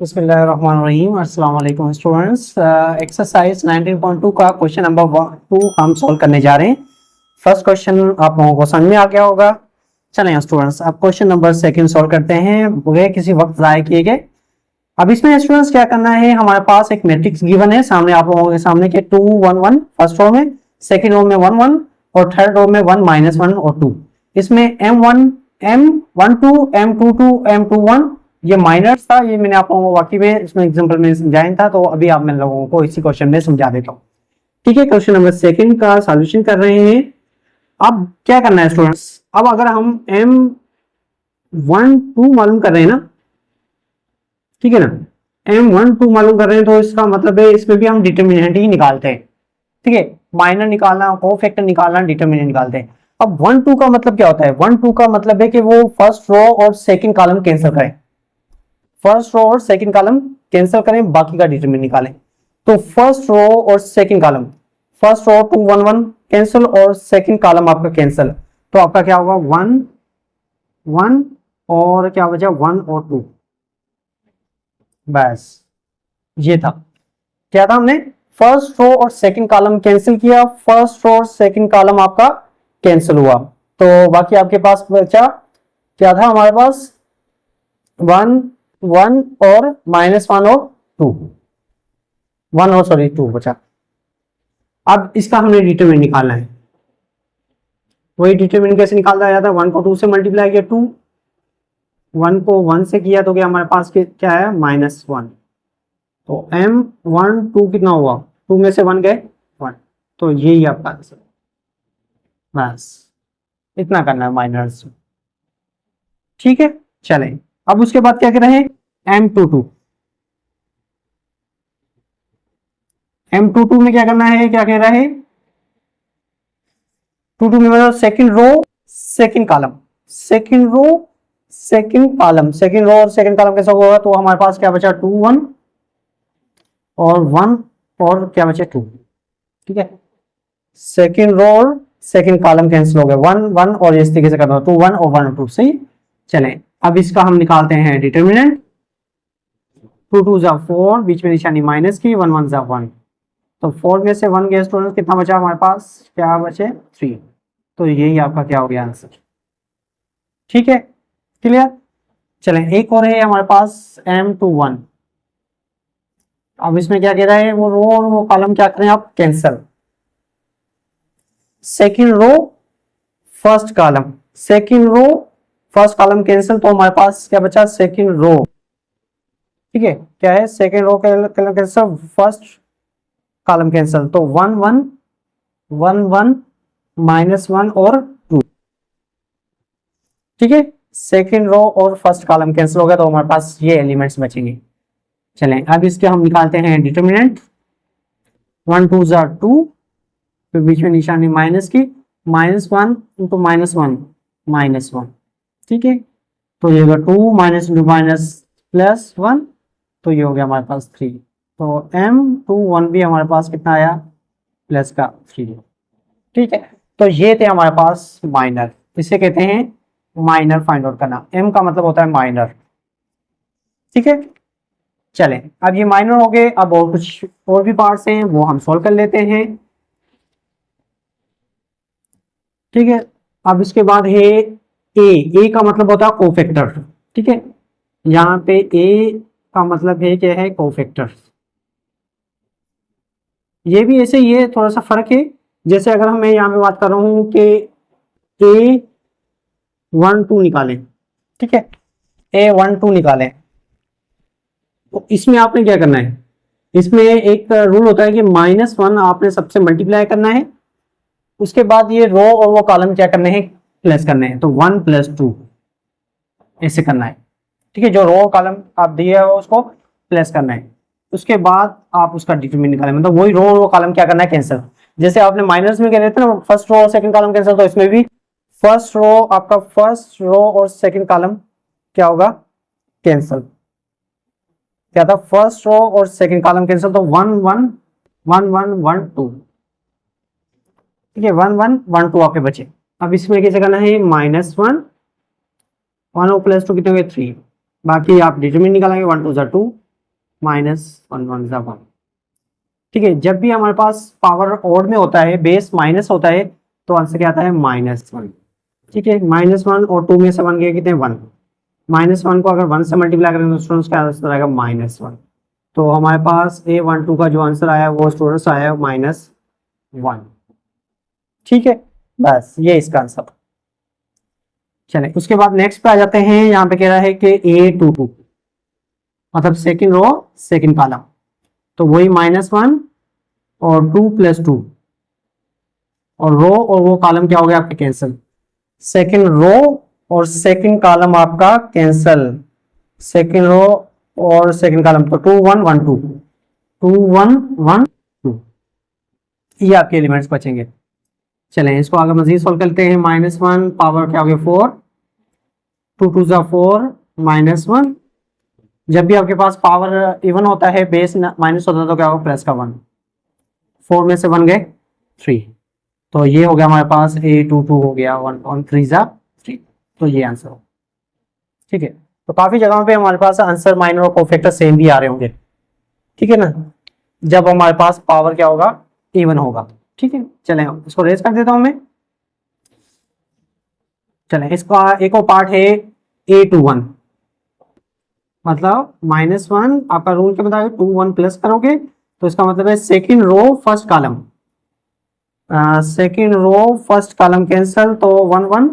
बिस्मिल्लाहिर्रहमानिर्रहीम। अस्सलाम वालेकुम स्टूडेंट्स। एक्सरसाइज 19.2 का क्वेश्चन नंबर 2 हम सॉल्व करने जा रहे हैं। फर्स्ट क्वेश्चन आप लोगों को समझ में आ गया होगा। चलें स्टूडेंट्स, अब क्वेश्चन नंबर सेकंड सॉल्व करते हैं बगैर किसी वक्त ज़ाया किए गए। अब इसमें स्टूडेंट्स क्या करना है, हमारे पास एक मैट्रिक्स गिवन है सामने आप लोगों के सामने के 2 1 1 फर्स्ट रो में, सेकंड रो में 1 1 और थर्ड रो में 1 -1 और 2। इसमें M1 M12 M22 M21 ये माइनर्स था, ये मैंने आप लोगों को वाकई में इसमें एग्जांपल में समझाया था, तो अभी आप मैं लोगों को इसी क्वेश्चन में समझा देता हूँ। ठीक है, क्वेश्चन नंबर सेकंड का सॉल्यूशन कर रहे हैं। अब क्या करना है स्टूडेंट्स, अब अगर हम M12 मालूम कर रहे हैं ना, ठीक है ना, M12 मालूम कर रहे हैं तो इसका मतलब है इसमें भी हम डिटर्मिनेंट ही निकालते हैं। ठीक है, माइनर निकालना, कोफैक्टर निकालना, डिटर्मिनेंट निकालते हैं। अब 1 2 का मतलब क्या होता है, 1 2 का मतलब है कि वो फर्स्ट रो और सेकंड कॉलम कैंसिल करें, फर्स्ट रो और सेकंड कॉलम कैंसिल करें, बाकी का डिटरमिनेंट निकालें। तो फर्स्ट रो और second column, first row 2 1 1 cancel और सेकंड कॉलम आपका कैंसिल, तो आपका क्या होगा 1 1 और क्या बचा 1 और 2। बस ये था, क्या था, हमने फर्स्ट रो और सेकंड कॉलम कैंसिल किया, फर्स्ट रो और सेकंड कॉलम आपका कैंसिल हुआ, तो बाकी आपके पास बचा क्या था, हमारे पास 1 1 और -1 और 2, 1 और सॉरी 2 बचा। अब इसका हमने डिटरमिनेंट निकालना है। वही डिटरमिनेंट कैसे निकाला जाता है, 1 को 2 से मल्टीप्लाई किया 2, 1 को 1 से किया तो क्या हमारे पास क्या है -1, तो M12 कितना हुआ, 2 में से 1 गए 1, तो यही आपका आंसर। बस इतना करना है माइनर्स। ठीक है, चलें अब उसके बाद क्या कर रहे हैं, M22 M22 में क्या करना है, क्या कह रहा है 22 में मतलब second row second column, second row second column, second row और सेकंड कॉलम कैसा होगा, तो हमारे पास क्या बचा 2 1 और 1 और क्या बचे 2। ठीक है, सेकंड रो और सेकंड कॉलम कैंसिल हो गए, 1 1 और इस तरीके से करना 2 1 और 1 और 2। सही, चलें अब इसका हम निकालते हैं डिटरमिनेंट। 2 2 जा 4, बीच में निशानी माइनस की, 1 1 जा 1, तो 4 में से 1 गया स्टूडेंट, कितना बचा हमारे पास, क्या बचे 3, तो यही आपका क्या हो गया आंसर। ठीक है, क्लियर। चलें एक और है हमारे पास M21। अब इसमें क्या कह रहा है, वो रो और वो कॉलम क्या करें आप cancel, second row first column, second row first column cancel, तो हमारे पास क्या बचा सेकंड रो। ठीक है, क्या है second row cancel, first column cancel, तो 1 1 1 1 -1 और 2। ठीक है, सेकंड रो और फर्स्ट कॉलम कैंसिल हो गया, तो हमारे पास ये एलिमेंट्स बचेंगे। चलें अब इसके हम निकालते हैं डिटरमिनेंट। 1 2 जा 2, फिर बीच में निशानी माइनस की, -1 इंटू -1 -1। ठीक है, तो ये होगा 2 -2 -+1, तो ये हो गया हमारे पास 3, तो M21 भी हमारे पास कितना आया, प्लस का 3। ठीक है, तो ये थे हमारे पास माइनर, इसे कहते हैं माइनर फाइंड आउट करना, M का मतलब होता है माइनर। ठीक है, चलें अब ये माइनर हो गए, अब और कुछ और भी पार्ट्स हैं वो हम सॉल्व कर लेते हैं। ठीक है, अब इसके बाद है ए का मतलब होता है कोफैक्टर। ठीक है, यहाँ पे ए का मतलब है क्या है, कोफैक्टर। ये भी ऐसे, ये थोड़ा सा फर्क है, जैसे अगर मैं यहाँ पे बात कर रहा हूँ कि A12 निकालें, ठीक है, A12 निकालें, तो इसमें आपने क्या करना है, इसमें एक रूल होता है कि -1 आपने सबसे मल्टीप्लाई करना है, उसके बाद ये रो और वो कॉलम क्या करने हैं, प्लस करने हैं, तो 1 + 2 ऐसे करना है। ठीक है, जो रो कॉलम आप दिए हो उसको प्लस करना है, उसके बाद आप उसका डिटरमिनेंट निकालें, मतलब वही रो और वो कॉलम क्या करना है, कैंसिल। जैसे आपने माइनस में कह रहे थे ना, फर्स्ट रो और सेकंड कॉलम कैंसिल, तो इसमें भी फर्स्ट रो आपका, फर्स्ट रो और सेकंड कॉलम क्या होगा, कैंसिल। क्या था, फर्स्ट रो और सेकंड कॉलम कैंसिल, तो 1 1 1 1 1 2। ठीक है, 1 1 1 2 आपके बचे। अब इसमें कैसे करना है, -1 1 और +2 कितने हुए 3, बाकी आप डिटरमिनेंट निकालेंगे, 1 2 जा 2 -1 ठीक है। जब भी हमारे पास पावर ऑड में होता है, बेस माइनस होता है, तो आंसर क्या आता है -1। ठीक है, -1 और 2 में से 1 गया कितने 1, -1 को अगर 1 से मल्टीप्लाई करेंगे तो स्टूडेंट्स क्या आंसर आएगा -1। तो हमारे पास A12 का जो आंसर आया वो स्टूडेंट्स आया -1। ठीक है, बस ये इसका आंसर। चले उसके बाद नेक्स्ट पे आ जाते हैं। यहाँ पे कह रहा है कि A22 मतलब सेकंड रो सेकंड कॉलम, तो वही -1 और 2 + 2 और रो और वो कॉलम क्या हो गया आपके कैंसिल। सेकंड रो और सेकंड कॉलम आपका कैंसिल, सेकंड रो और सेकंड कॉलम, तो 2 1 1 2 2 1 1 2, ये आपके एलिमेंट्स बचेंगे। चलें इसको आगे मजीद सोल्व करते हैं। -1 पावर क्या हो गया 4, 2 2 4 -1। जब भी आपके पास पावर इवन होता है, बेस माइनस होता है, तो क्या होगा प्लस का 1। 4 में से 1 गए 3, तो ये हो गया हमारे पास A22 हो गया 1 on 3 3, तो ये आंसर हो। ठीक है, तो काफी जगहों पे हमारे पास आंसर माइनर और कोफैक्टर सेम भी आ रहे होंगे। ठीक है ना, जब हमारे पास पावर क्या होगा इवन होगा। ठीक है, चलें इसको रेज कर देता हूं मैं। चलें इसका एक और पार्ट है A21, मतलब -1 आपका रूल के मुताबिक 2 1 प्लस करोगे तो इसका मतलब है second row first column, second row first column cancel, तो 1 1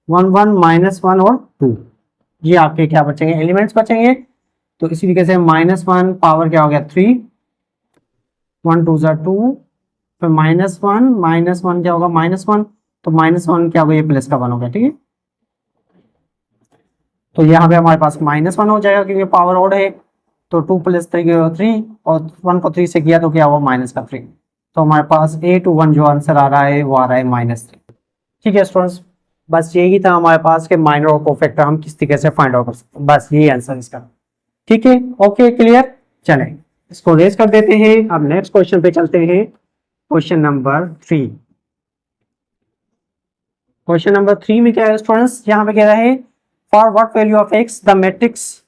1 1 -1 और 2, ये आपके क्या बचेंगे एलिमेंट्स बचेंगे। तो इसी तरीके से -1 पावर क्या हो गया 3, 1 2 2, फिर -1 क्या होगा -1, तो -1 क्या होगा ये प्लस का 1 हो गया। ठीक है, तो यहाँ पे हमारे पास -1 हो जाएगा क्योंकि पावर ऑड है, तो 2 + 3 और 1 को 3 से किया तो क्या हुआ -3। तो हमारे पास A21 जो आंसर आ रहा है वो आ रहा है -3। ठीक है स्टूडेंट्स, बस यही था हमारे पास के माइनर और कोफैक्टर हम किस तरीके से फाइंड आउट कर सकते हैं, बस यही आंसर इसका। ठीक है, ओके क्लियर। चलें इसको रेज कर देते हैं। अब नेक्स्ट क्वेश्चन पे चलते हैं, क्वेश्चन नंबर 3। क्वेश्चन नंबर 3 में क्या है स्टूडेंट्स, यहाँ पे कह रहा है for what value of x the matrix,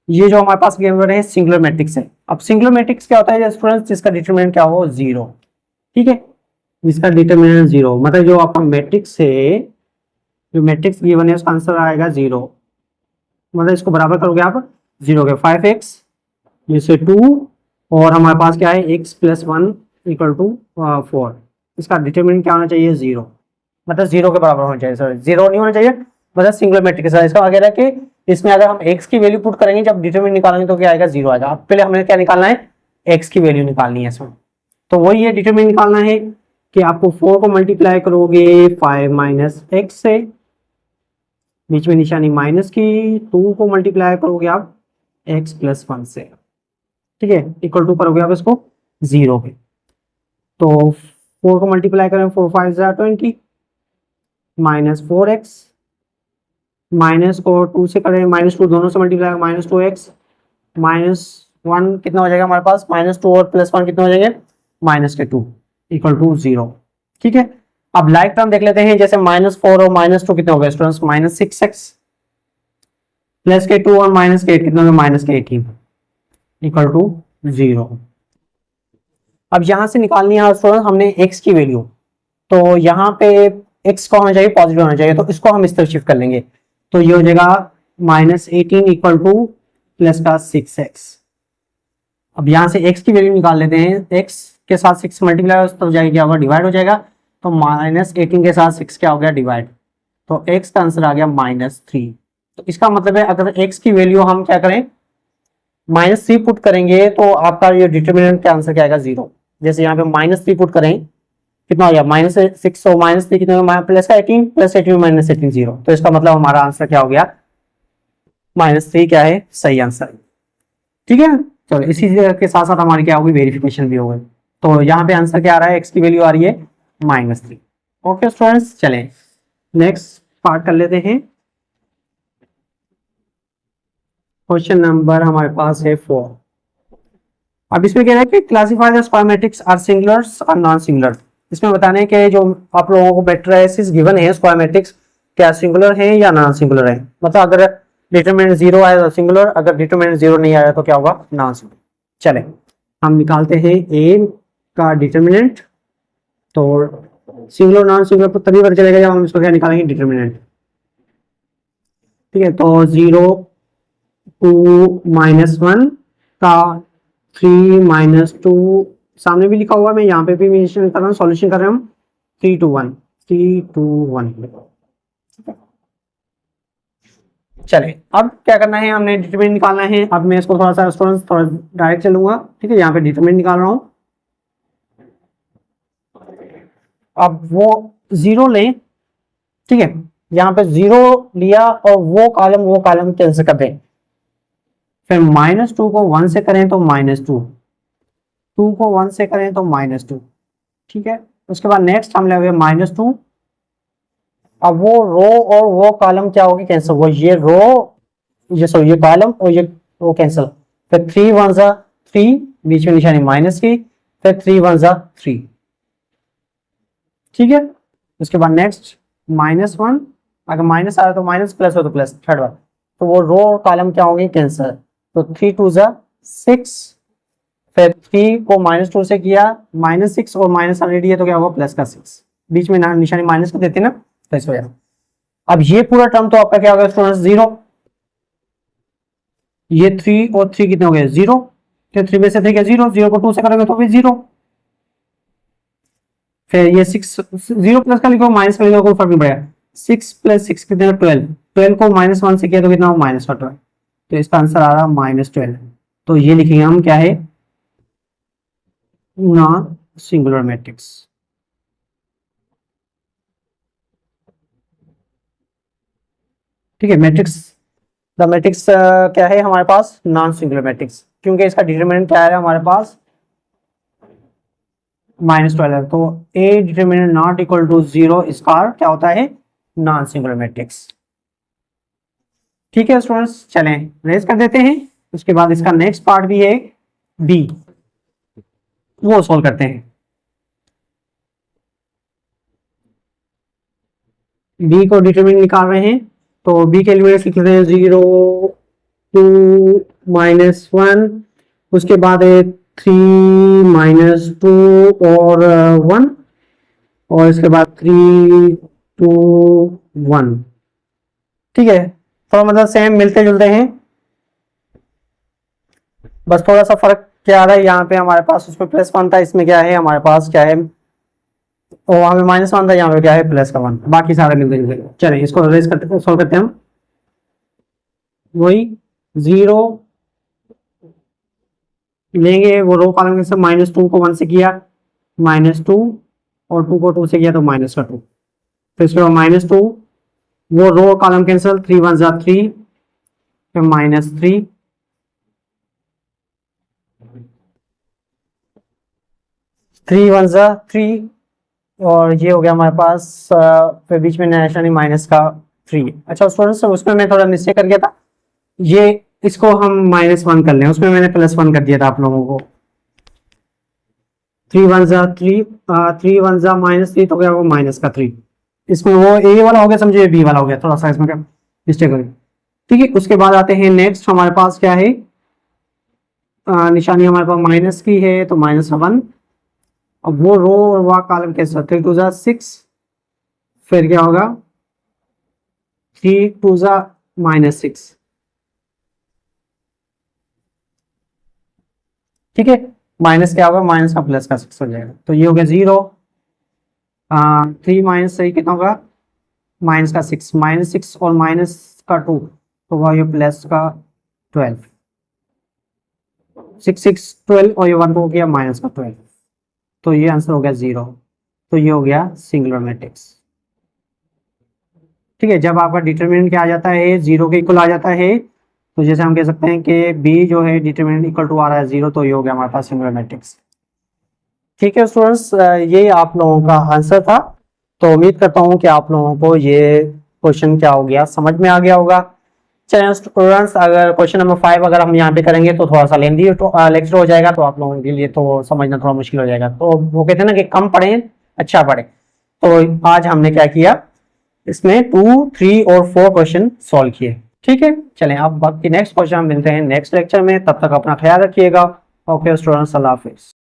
ये जो हमारे पास गिवन है सिंगुलर मैट्रिक्स है। अब सिंगुलर मैट्रिक्स क्या होता है स्टूडेंट्स, जिसका डिटरमिनेंट क्या हो 0। ठीक है, इसका डिटरमिनेंट 0 मतलब जो आपका मैट्रिक्स है, जो मैट्रिक्स गिवन है उसका आंसर आएगा 0, मतलब इसको बराबर करोगे आप 0 के 5x जैसे 2 और हमारे पास क्या है x + 1 = 4, इसका डिटरमिनेंट क्या होना चाहिए 0, मतलब 0 के बराबर होना चाहिए, सॉरी 0 नहीं होना चाहिए, मतलब सिंगुलर मैट्रिक्स है। इसका वगैरह कि इसमें अगर हम x की वैल्यू पुट करेंगे जब डिटरमिनेंट निकालेंगे तो क्या आएगा 0 आएगा। अब पहले हमें क्या निकालना है x की वैल्यू निकालनी है इसमें, तो वही है डिटरमिनेंट निकालना है कि आपको 4 को मल्टीप्लाई करोगे 5 - x से, बीच में निशानी माइनस की, 2 को मल्टीप्लाई करोगे आप x + 1 से, ठीक है, = करोगे आप इसको 0 पे, तो 4 को मल्टीप्लाई करें 4 5 20 -4x, माइनस को 2 से करें -2 दोनों से मल्टीप्लाई -2x, -1 कितना हो जाएगा हमारे पास -2 और +1 कितना हो जाएंगे -2 = 0। ठीक है, अब लाइक टर्म देख लेते हैं, जैसे -4 और -2 कितने हो गए स्टूडेंट्स -6x, +2 और -8 कितने हो गए -18 = 0। अब यहां से निकालनी है स्टूडेंट्स हमने x की वैल्यू, तो यहाँ पे x को होना चाहिए पॉजिटिव होना चाहिए, तो इसको हम इस तरफ शिफ्ट कर लेंगे, तो ये हो जाएगा -18 = +6x। अब यहां से x की वैल्यू निकाल लेते हैं, x के साथ 6 मल्टीप्लाई तो जाएगा क्या होगा डिवाइड हो जाएगा, तो -18 के साथ 6 क्या हो गया डिवाइड, तो x का आंसर आ गया -3। तो इसका मतलब है अगर x की वैल्यू हम क्या करें -3 पुट करेंगे तो आपका ये डिटरमिनेंट का आंसर क्या आएगा 0। जैसे यहाँ पे -3 पुट करें कितना हो गया -6 और -3 कितना हो गया +18 +18 -18 0, तो इसका मतलब हमारा आंसर क्या हो गया -3 क्या है सही आंसर। ठीक है, चलो इसी के साथ साथ हमारी क्या होगी वेरिफिकेशन भी होगी, तो यहाँ पे आंसर क्या आ रहा है x की वैल्यू आ रही है -3। ओके स्टूडेंट्स, चलें नेक्स्ट पार्ट कर लेते हैं। क्वेश्चन नंबर हमारे पास है 4। अब इसमें कह रहा है कि classify the square matrix are singulars और नॉन सिंगुलर। इसमें बताने हैं कि जो आप लोगों को मैट्रिसेस गिवन है स्क्वायर मैट्रिक्स क्या सिंगुलर है या नॉन सिंगुलर है, मतलब अगर डिटरमिनेंट 0 आया तो सिंगुलर, अगर डिटरमिनेंट 0 नहीं आया तो क्या होगा, नॉन सिंगुलर। चले हम निकालते हैं ए का डिटरमिनेंट। तो सिंगुलर नॉन सिंगुलर तो तभी पता चलेगा जब हम इसको क्या निकालेंगे, डिटरमिनेंट। ठीक है, तो 0 2 -1 का 3 -2 सामने भी लिखा हुआ, मैं यहाँ पे भी मेंशन कर रहा हूँ, सॉल्यूशन कर रहे हैं हम। 3 to 1 3 to 1। चले अब क्या करना है, हमने डिटरमिनेंट निकालना है। अब मैं इसको थोड़ा सा स्टूडेंट्स थोड़ा डायरेक्ट चलूंगा। ठीक है, यहाँ पे डिटरमिनेंट निकाल रहा हूँ। अब वो 0 लें। ठीक है, यहाँ पे 0 लिया और वो कॉलम कैंसिल कर दें। फिर -2 को 1 से करें तो -2, 2 को 1 से करें तो -2। ठीक है, उसके बाद नेक्स्ट हम लेंगे -2। अब वो रो और वो कॉलम क्या होगी, कैंसिल। वो ये रो, ये कॉलम और ये रो कैंसिल। फिर 3 1 3, बीच में निशानी माइनस की, फिर 3 1 3। ठीक है, उसके बाद नेक्स्ट -1, अगर माइनस आ रहा तो माइनस, प्लस हो तो प्लस, थर्ड बार। तो वो रो और कॉलम क्या होंगे, कैंसिल। तो 3 2 6, फिर 3 को -2 से किया, -6 और माइनस ऑलरेडी है तो क्या होगा, प्लस का 6। बीच में निशानी माइनस को देते ना, तो इस वजह। अब ये पूरा टर्म तो आपका क्या होगा स्टूडेंट्स, 0। ये 3 और 3 कितने हो गए, 0। तो 3 में से 3 क्या, 0। 0 को 2 से करोगे तो भी 0। फिर ये 6, 0 प्लस का लिखो, माइनस का लिखो, कोई फर्क नहीं पड़ेगा। 6 + 6 कितना, 12। 12 को -1 से किया तो कितना हो, -12। तो इसका आंसर आ रहा -12। तो ये लिखेंगे हम क्या है, नॉन सिंगुलर मैट्रिक्स। ठीक है, मैट्रिक्स, द मैट्रिक्स क्या है हमारे पास, नॉन सिंगुलर मैट्रिक्स, क्योंकि इसका डिटरमिनेंट क्या है हमारे पास, -12 है। तो ए डिटरमिनेंट नॉट इक्वल टू 0 इसका क्या होता है, नॉन सिंगुलर मैट्रिक्स। ठीक है स्टूडेंट्स, चलें रेज कर देते हैं। उसके बाद इसका नेक्स्ट पार्ट भी है बी, वो सॉल्व करते हैं। बी को डिटरमिनेंट निकाल रहे हैं, तो बी के एलिमेंट्स लिख लेते हैं 0 2 -1, उसके बाद 3 -2 और 1, और इसके बाद 3 2 1। ठीक है, थोड़ा मतलब सेम मिलते जुलते हैं, बस थोड़ा सा फर्क क्या आ रहा है, यहाँ पे हमारे पास उसमें +1 था, इसमें क्या है हमारे पास, क्या है, और वहां पे -1 था, यहाँ पे क्या है +1। बाकी सारे मिलते जुलते। चलिए इसको रेज करते, सॉल्व करते हैं हम। वही 0 लेंगे, वो रो कॉलम के सब, -2 को 1 से किया, -2, और 2 को 2 से किया तो -2। फिर इसके बाद -2, वो रो कॉलम कैंसिल, 3 1 3, फिर -3, थ्री 1 3, और ये हो गया हमारे पास, फिर बीच में निशानी माइनस का 3। अच्छा स्टूडेंट्स, उसमें मैं थोड़ा मिस्टेक कर गया था, ये इसको हम -1 कर लें, उसमें मैंने +1 कर दिया था आप लोगों को। 3 1 3, 3 1 -3, तो क्या वो माइनस का 3। इसमें वो ए वाला हो गया, समझिए बी वाला हो गया, थोड़ा सा इसमें क्या मिस्टेक हो गई। ठीक है, उसके बाद आते हैं नेक्स्ट, हमारे पास क्या है, निशानी हमारे पास माइनस की है, तो -1। अब वो रो और वह कॉलम के साथ 3 2 6, फिर क्या होगा, 3 2 -6। ठीक है, माइनस क्या होगा, माइनस का प्लस का 6 हो जाएगा, तो ये हो गया 0। 3 -3 कितना होगा, माइनस का 6, -6 और माइनस का 2, तो वह ये प्लस का 12। 6 6 12, और ये 1 हो गया माइनस का 12, तो ये आंसर हो गया 0। तो ये हो गया सिंगुलर मैट्रिक्स। ठीक है, जब आपका डिटरमिनेंट क्या आ जाता है, 0 के इक्वल आ जाता है, तो जैसे हम कह सकते हैं कि बी जो है डिटरमिनेंट इक्वल टू आ रहा है 0, तो ये हो गया हमारे पास सिंगुलर मैट्रिक्स। ठीक है स्टूडेंट्स, ये आप लोगों का आंसर था। तो उम्मीद करता हूँ कि आप लोगों को ये क्वेश्चन क्या हो गया, समझ में आ गया होगा। चलिए स्टूडेंट्स, अगर क्वेश्चन नंबर 5 अगर हम यहाँ पे करेंगे तो थोड़ा सा लेंदी लेक्चर हो जाएगा, तो आप लोगों के लिए तो समझना थोड़ा मुश्किल हो जाएगा। तो वो कहते हैं ना कि कम पढ़े अच्छा पढ़े, तो आज हमने क्या किया, इसमें 2 3 और 4 क्वेश्चन सॉल्व किए। ठीक है, चलें अब बाकी नेक्स्ट क्वेश्चन मिलते हैं नेक्स्ट लेक्चर में, तब तक अपना ख्याल रखिएगा। ओके स्टूडेंट्स, अल्लाह हाफिज।